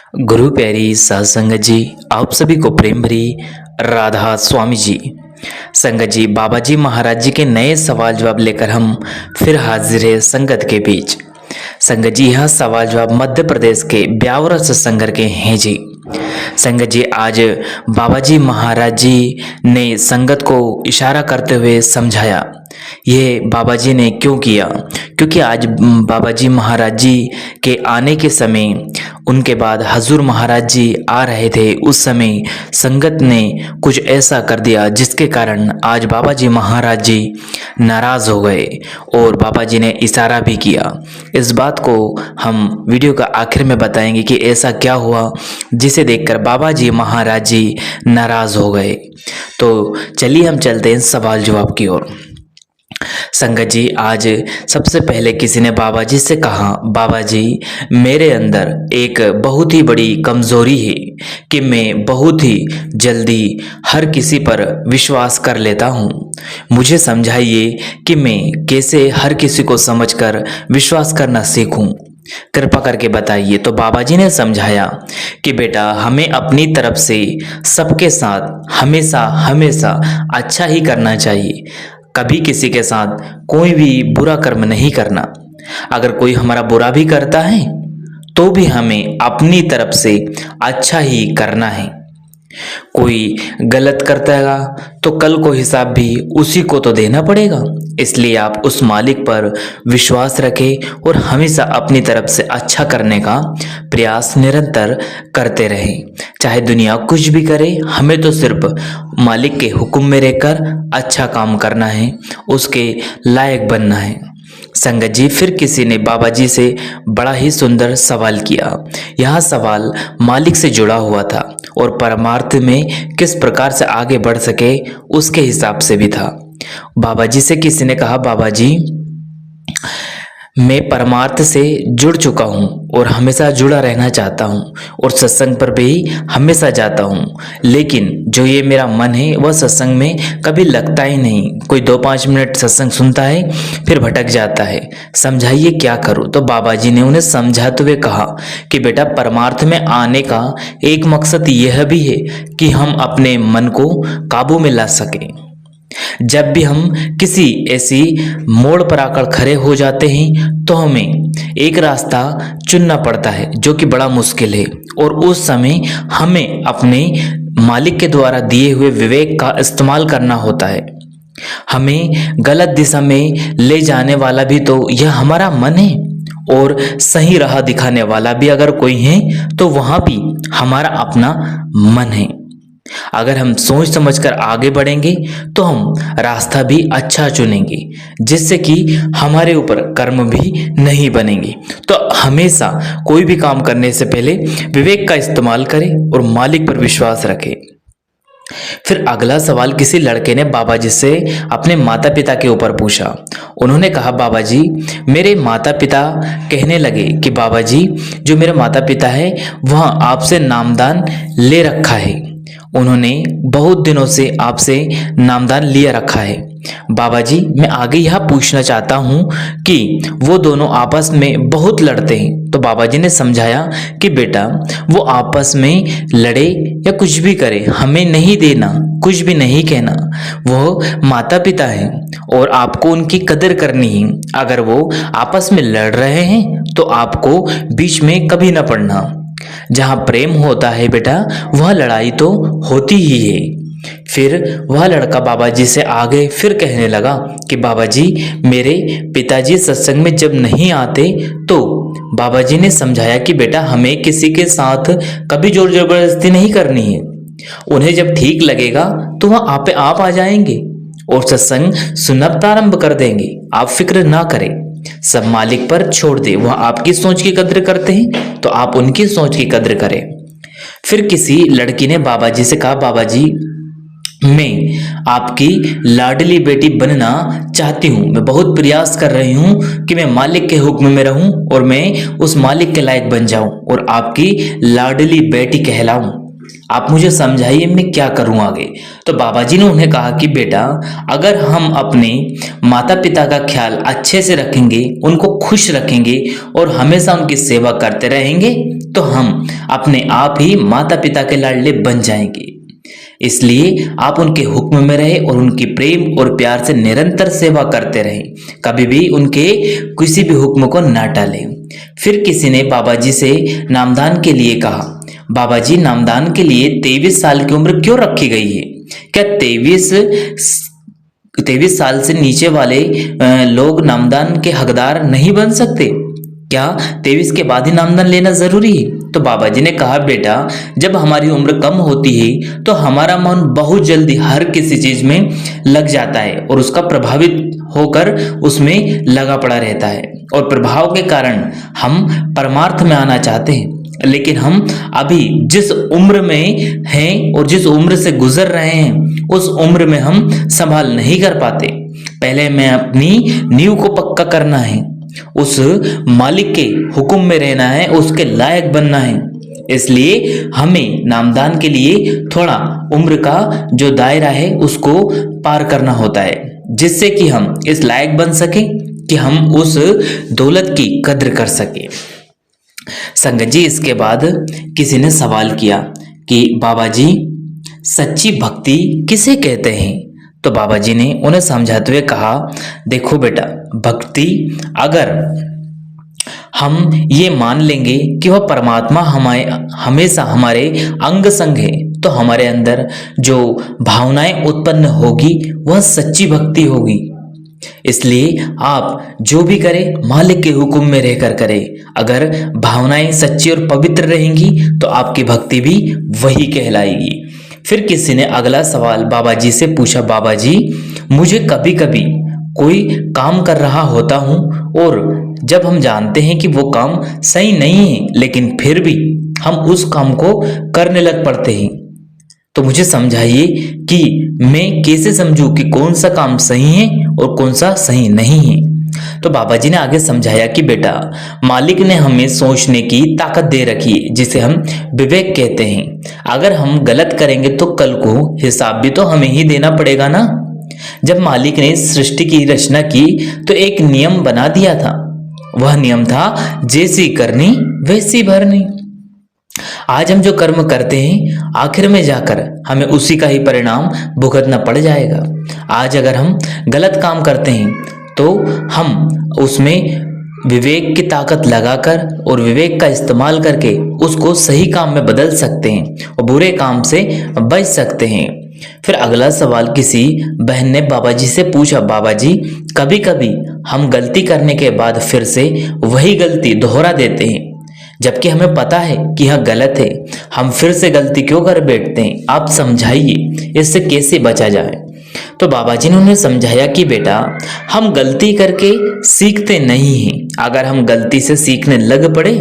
गुरु प्यारी साध संगत जी, आप सभी को प्रेम भरी राधा स्वामी जी। संगत जी, बाबा जी महाराज जी के नए सवाल जवाब लेकर हम फिर हाजिर है संगत के बीच। संगत जी, यह सवाल जवाब मध्य प्रदेश के ब्यावर सत्संग के हैं जी। संगत जी, आज बाबा जी महाराज जी ने संगत को इशारा करते हुए समझाया। ये बाबा जी ने क्यों किया? क्योंकि आज बाबा जी महाराज जी के आने के समय उनके बाद हजूर महाराज जी आ रहे थे। उस समय संगत ने कुछ ऐसा कर दिया जिसके कारण आज बाबा जी महाराज जी नाराज हो गए और बाबा जी ने इशारा भी किया। इस बात को हम वीडियो का आखिर में बताएंगे कि ऐसा क्या हुआ जिसे देखकर बाबा जी महाराज जी नाराज हो गए। तो चलिए हम चलते हैं सवाल जवाब की ओर। संगत जी, आज सबसे पहले किसी ने बाबा जी से कहा, बाबा जी मेरे अंदर एक बहुत ही बड़ी कमजोरी है कि मैं बहुत ही जल्दी हर किसी पर विश्वास कर लेता हूँ। मुझे समझाइए कि मैं कैसे हर किसी को समझकर विश्वास करना सीखूं। कृपा करके बताइए। तो बाबा जी ने समझाया कि बेटा, हमें अपनी तरफ से सबके साथ हमेशा हमेशा अच्छा ही करना चाहिए। कभी किसी के साथ कोई भी बुरा कर्म नहीं करना। अगर कोई हमारा बुरा भी करता है तो भी हमें अपनी तरफ से अच्छा ही करना है। कोई गलत करता है तो कल को हिसाब भी उसी को तो देना पड़ेगा। इसलिए आप उस मालिक पर विश्वास रखें और हमेशा अपनी तरफ से अच्छा करने का प्रयास निरंतर करते रहें। चाहे दुनिया कुछ भी करे, हमें तो सिर्फ मालिक के हुक्म में रहकर अच्छा काम करना है, उसके लायक बनना है। संगत जी, फिर किसी ने बाबा जी से बड़ा ही सुंदर सवाल किया। यह सवाल मालिक से जुड़ा हुआ था और परमार्थ में किस प्रकार से आगे बढ़ सके उसके हिसाब से भी था। बाबा जी से किसी ने कहा, बाबा जी मैं परमार्थ से जुड़ चुका हूँ और हमेशा जुड़ा रहना चाहता हूँ और सत्संग पर भी हमेशा जाता हूँ, लेकिन जो ये मेरा मन है वह सत्संग में कभी लगता ही नहीं। कोई 2-5 मिनट सत्संग सुनता है फिर भटक जाता है। समझाइए क्या करूँ? तो बाबा जी ने उन्हें समझाते हुए कहा कि बेटा, परमार्थ में आने का एक मकसद यह भी है कि हम अपने मन को काबू में ला सकें। जब भी हम किसी ऐसी मोड़ पर आकर खड़े हो जाते हैं तो हमें एक रास्ता चुनना पड़ता है जो कि बड़ा मुश्किल है, और उस समय हमें अपने मालिक के द्वारा दिए हुए विवेक का इस्तेमाल करना होता है। हमें गलत दिशा में ले जाने वाला भी तो यह हमारा मन है, और सही राह दिखाने वाला भी अगर कोई है तो वहां भी हमारा अपना मन है। अगर हम सोच समझकर आगे बढ़ेंगे तो हम रास्ता भी अच्छा चुनेंगे, जिससे कि हमारे ऊपर कर्म भी नहीं बनेंगे। तो हमेशा कोई भी काम करने से पहले विवेक का इस्तेमाल करें और मालिक पर विश्वास रखें। फिर अगला सवाल किसी लड़के ने बाबा जी से अपने माता पिता के ऊपर पूछा। उन्होंने कहा, बाबा जी मेरे माता पिता कहने लगे कि बाबा जी जो मेरे माता पिता है वह आपसे नामदान ले रखा है। उन्होंने बहुत दिनों से आपसे नामदान लिया रखा है। बाबा जी मैं आगे यह पूछना चाहता हूँ कि वो दोनों आपस में बहुत लड़ते हैं। तो बाबा जी ने समझाया कि बेटा, वो आपस में लड़े या कुछ भी करे, हमें नहीं देना, कुछ भी नहीं कहना। वो माता पिता हैं और आपको उनकी कदर करनी है। अगर वो आपस में लड़ रहे हैं तो आपको बीच में कभी ना पड़ना। जहां प्रेम होता है बेटा, वह लड़ाई तो होती ही है। फिर वह लड़का बाबा जी से आगे फिर कहने लगा कि बाबा जी मेरे पिताजी सत्संग में जब नहीं आते तो बाबा जी ने समझाया कि बेटा, हमें किसी के साथ कभी जोर जबरदस्ती नहीं करनी है। उन्हें जब ठीक लगेगा तो वह आप आ जाएंगे और सत्संग सुनना प्रारंभ कर देंगे। आप फिक्र ना करें, सब मालिक पर छोड़ दे। वह आपकी सोच की कद्र करते हैं तो आप उनकी सोच की कद्र करें। फिर किसी लड़की ने बाबा जी से कहा, बाबा जी मैं आपकी लाडली बेटी बनना चाहती हूँ। मैं बहुत प्रयास कर रही हूँ कि मैं मालिक के हुक्म में रहूं और मैं उस मालिक के लायक बन जाऊं और आपकी लाडली बेटी कहलाऊं। आप मुझे समझाइए मैं क्या करूं आगे। तो बाबा जी ने उन्हें कहा कि बेटा, अगर हम अपने माता पिता का ख्याल अच्छे से रखेंगे, उनको खुश रखेंगे और हमेशा उनकी सेवा करते रहेंगे तो हम अपने आप ही माता पिता के लाडले बन जाएंगे। इसलिए आप उनके हुक्म में रहे और उनकी प्रेम और प्यार से निरंतर सेवा करते रहे, कभी भी उनके किसी भी हुक्म को ना टालें। फिर किसी ने बाबा जी से नामदान के लिए कहा, बाबा जी, नामदान के लिए 23 साल की उम्र क्यों रखी गई है? क्या 23 साल से नीचे वाले लोग नामदान के हकदार नहीं बन सकते? क्या 23 के बाद ही नामदान लेना जरूरी है? तो बाबा जी ने कहा, बेटा, जब हमारी उम्र कम होती है तो हमारा मन बहुत जल्दी हर किसी चीज में लग जाता है और उसका प्रभावित होकर उसमें लगा पड़ा रहता है और प्रभाव के कारण हम परमार्थ में आना चाहते हैं, लेकिन हम अभी जिस उम्र में हैं और जिस उम्र से गुजर रहे हैं उस उम्र में हम संभाल नहीं कर पाते। पहले मैं अपनी नींव को पक्का करना है, उस मालिक के हुक्म में रहना है, उसके लायक बनना है। इसलिए हमें नामदान के लिए थोड़ा उम्र का जो दायरा है उसको पार करना होता है, जिससे कि हम इस लायक बन सकें कि हम उस दौलत की कद्र कर सकें। संगत जी, इसके बाद किसी ने सवाल किया कि बाबा जी, सच्ची भक्ति किसे कहते हैं? तो बाबा जी ने उन्हें समझाते हुए कहा, देखो बेटा, भक्ति अगर हम ये मान लेंगे कि वह परमात्मा हमेशा हमारे अंग संग है तो हमारे अंदर जो भावनाएं उत्पन्न होगी वह सच्ची भक्ति होगी। इसलिए आप जो भी करें मालिक के हुक्म में रहकर करें। अगर भावनाएं सच्ची और पवित्र रहेंगी तो आपकी भक्ति भी वही कहलाएगी। फिर किसी ने अगला सवाल बाबा जी से पूछा, बाबा जी, मुझे कभी कभी कोई काम कर रहा होता हूं और जब हम जानते हैं कि वो काम सही नहीं है लेकिन फिर भी हम उस काम को करने लग पड़ते हैं, तो मुझे समझाइए कि मैं कैसे समझूं कि कौन सा काम सही है और कौन सा सही नहीं है। तो बाबा जी ने आगे समझाया कि बेटा, मालिक ने हमें सोचने की ताकत दे रखी है जिसे हम विवेक कहते हैं। अगर हम गलत करेंगे तो कल को हिसाब भी तो हमें ही देना पड़ेगा ना। जब मालिक ने सृष्टि की रचना की तो एक नियम बना दिया था, वह नियम था जैसी करनी वैसी भरनी। आज हम जो कर्म करते हैं आखिर में जाकर हमें उसी का ही परिणाम भुगतना पड़ जाएगा। आज अगर हम गलत काम करते हैं तो हम उसमें विवेक की ताकत लगाकर और विवेक का इस्तेमाल करके उसको सही काम में बदल सकते हैं और बुरे काम से बच सकते हैं। फिर अगला सवाल किसी बहन ने बाबा जी से पूछा, बाबा जी, कभी कभी हम गलती करने के बाद फिर से वही गलती दोहरा देते हैं जबकि हमें पता है कि यह गलत है, हम फिर से गलती क्यों कर बैठते हैं? आप समझाइए इससे कैसे बचा जाए। तो बाबा जी ने उन्हें समझाया कि बेटा, हम गलती करके सीखते नहीं हैं। अगर हम गलती से सीखने लग पड़े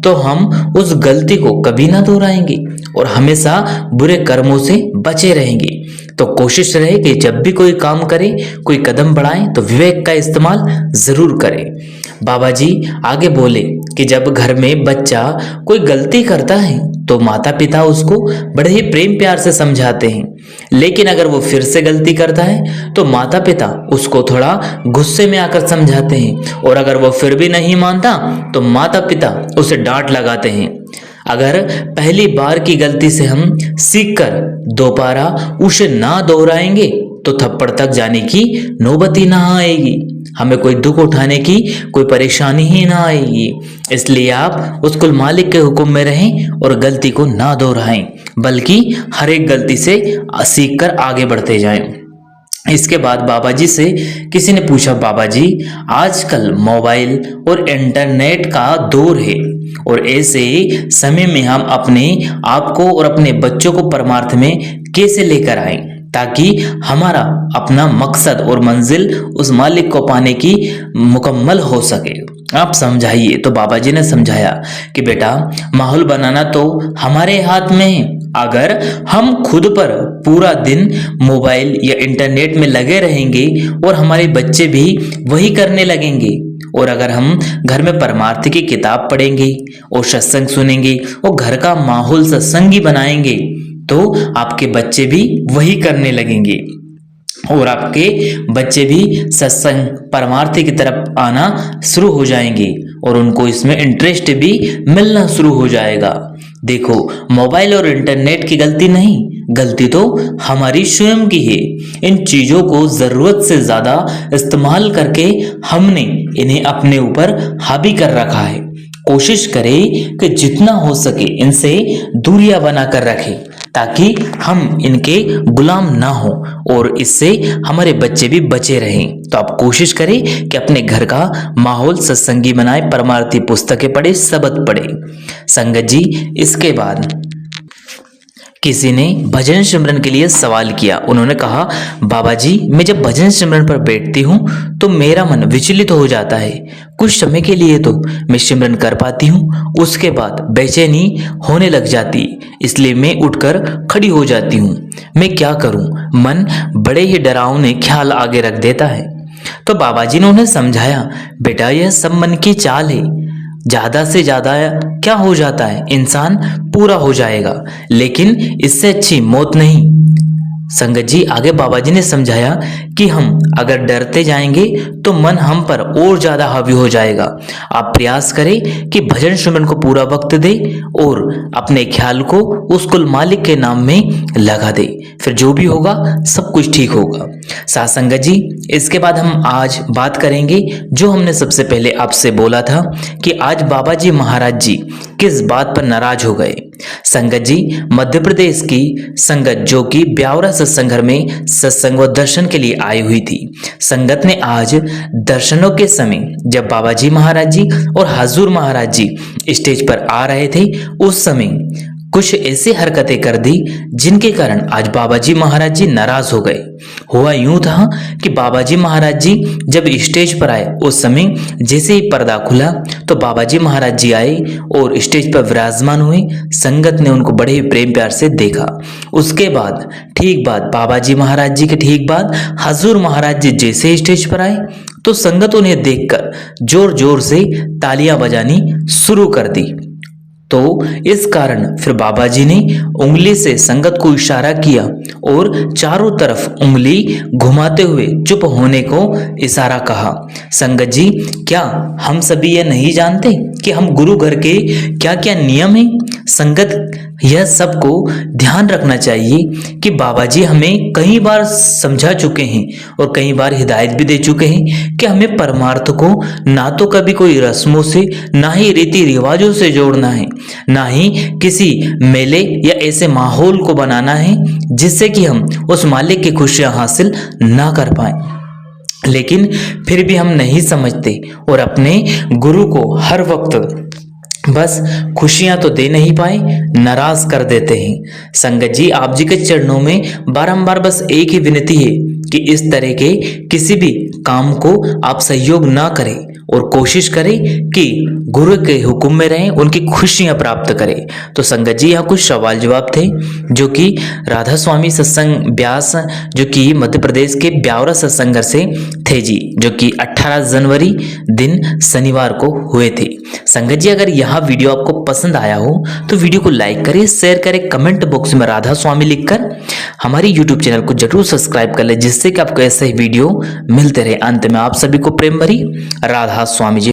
तो हम उस गलती को कभी ना दोहराएंगे और हमेशा बुरे कर्मों से बचे रहेंगे। तो कोशिश रहे कि जब भी कोई काम करें, कोई कदम बढ़ाएं तो विवेक का इस्तेमाल जरूर करें। बाबा जी आगे बोले कि जब घर में बच्चा कोई गलती करता है तो माता पिता उसको बड़े ही प्रेम प्यार से समझाते हैं, लेकिन अगर वो फिर से गलती करता है तो माता पिता उसको थोड़ा गुस्से में आकर समझाते हैं और अगर वो फिर भी नहीं मानता तो माता पिता उसे डांट लगाते हैं। अगर पहली बार की गलती से हम सीखकर दोबारा उसे ना दोहराएंगे तो थप्पड़ तक जाने की नौबत ही ना आएगी, हमें कोई दुख उठाने की कोई परेशानी ही ना आएगी। इसलिए आप उस कुल मालिक के हुक्म में रहें और गलती को ना दोहराएं, बल्कि हर एक गलती से सीखकर आगे बढ़ते जाएं। इसके बाद बाबा जी से किसी ने पूछा, बाबा जी, आजकल मोबाइल और इंटरनेट का दौर है और ऐसे समय में हम अपने आप को और अपने बच्चों को परमार्थ में कैसे लेकर आएं ताकि हमारा अपना मकसद और मंजिल उस मालिक को पाने की मुकम्मल हो सके। आप समझाइए। तो बाबा जी ने समझाया कि बेटा, माहौल बनाना तो हमारे हाथ में है। अगर हम खुद पर पूरा दिन मोबाइल या इंटरनेट में लगे रहेंगे और हमारे बच्चे भी वही करने लगेंगे, और अगर हम घर में परमार्थ की किताब पढ़ेंगे और सत्संग सुनेंगे और घर का माहौल सत्संगी बनाएंगे तो आपके बच्चे भी वही करने लगेंगे और आपके बच्चे भी सत्संग परमार्थी की तरफ आना शुरू हो जाएंगे और उनको इसमें इंटरेस्ट भी मिलना शुरू हो जाएगा। देखो, मोबाइल और इंटरनेट की गलती नहीं, गलती तो हमारी स्वयं की है। इन चीजों को जरूरत से ज्यादा इस्तेमाल करके हमने इन्हें अपने ऊपर हावी कर रखा है। कोशिश करें कि जितना हो सके इनसे दूरियां बनाकर रखें ताकि हम इनके गुलाम ना हो और इससे हमारे बच्चे भी बचे रहें। तो आप कोशिश करें कि अपने घर का माहौल सत्संगी बनाएं, परमार्थी पुस्तकें पढ़े, शब्द पढ़े। संगत जी, इसके बाद किसी ने भजन सिमरन के लिए सवाल किया। उन्होंने कहा, बाबा जी, मैं जब भजन सिमरन पर बैठती हूँ तो मेरा मन विचलित हो जाता है। कुछ समय के लिए तो मैं सिमरन कर पाती हूँ, उसके बाद बेचैनी होने लग जाती, इसलिए मैं उठकर खड़ी हो जाती हूँ। मैं क्या करूँ? मन बड़े ही डरावने ख्याल आगे रख देता है। तो बाबा जी ने उन्हें समझाया, बेटा, यह सब मन की चाल है। ज्यादा से ज्यादा क्या हो जाता है, इंसान पूरा हो जाएगा, लेकिन इससे अच्छी मौत नहीं। संगत जी, आगे बाबा जी ने समझाया कि हम अगर डरते जाएंगे तो मन हम पर और ज्यादा हावी हो जाएगा। आप प्रयास करें कि भजन सिमरन को पूरा वक्त दे और अपने ख्याल को उस कुल मालिक के नाम में लगा दे, फिर जो भी होगा सब कुछ ठीक होगा। साथ संगत जी, इसके बाद हम आज बात करेंगे जो हमने सबसे पहले आपसे बोला था कि आज बाबा जी महाराज जी किस बात पर नाराज हो गए। संगत जी, मध्य प्रदेश की संगत जो कि ब्यावरा सत्संग घर में सत्संग व दर्शन के लिए आई हुई थी, संगत ने आज दर्शनों के समय जब बाबा जी महाराज जी और हुजूर महाराज जी स्टेज पर आ रहे थे, उस समय कुछ ऐसी हरकतें कर दी जिनके कारण आज बाबा जी महाराज जी नाराज हो गए। हुआ यूं था कि बाबा जी महाराज जी जब स्टेज पर आए, उस समय जैसे ही पर्दा खुला तो बाबा जी महाराज जी आए और स्टेज पर विराजमान हुए। संगत ने उनको बड़े ही प्रेम प्यार से देखा। उसके बाद ठीक बाद बाबा जी महाराज जी के ठीक बाद हुजूर महाराज जी जैसे स्टेज पर आए तो संगत उन्हें देखकर जोर जोर से तालियां बजानी शुरू कर दी। तो इस कारण फिर बाबा जी ने उंगली से संगत को इशारा किया और चारों तरफ उंगली घुमाते हुए चुप होने को इशारा कहा। संगत जी, क्या हम सभी यह नहीं जानते कि हम गुरु घर के क्या क्या नियम हैं? संगत, यह सबको ध्यान रखना चाहिए कि बाबा जी हमें कई बार समझा चुके हैं और कई बार हिदायत भी दे चुके हैं कि हमें परमार्थ को ना तो कभी कोई रस्मों से, ना ही रीति रिवाजों से जोड़ना है, ना ही किसी मेले या ऐसे माहौल को बनाना है जिससे कि हम उस मालिक की खुशियां हासिल ना कर पाए। लेकिन फिर भी हम नहीं समझते और अपने गुरु को हर वक्त बस खुशियां तो दे नहीं पाए, नाराज कर देते हैं। संगत जी, आप जी के चरणों में बारंबार बस एक ही विनती है कि इस तरह के किसी भी काम को आप सहयोग ना करें और कोशिश करें कि गुरु के हुक्म में रहें, उनकी खुशियां प्राप्त करें। तो संगत जी, यहाँ कुछ सवाल जवाब थे जो कि राधा स्वामी सत्संग ब्यास जो कि मध्य प्रदेश के ब्यावरा सत्संग से थे जी, जो कि 18 जनवरी दिन शनिवार को हुए थे। संगत जी, अगर यह वीडियो आपको पसंद आया हो तो वीडियो को लाइक करें, शेयर करें, कमेंट बॉक्स में राधा स्वामी लिखकर हमारी यूट्यूब चैनल को जरूर सब्सक्राइब कर ले, जिससे कि आपको ऐसे ही वीडियो मिलते रहे। अंत में आप सभी को प्रेम भरी राधा स्वामी जी।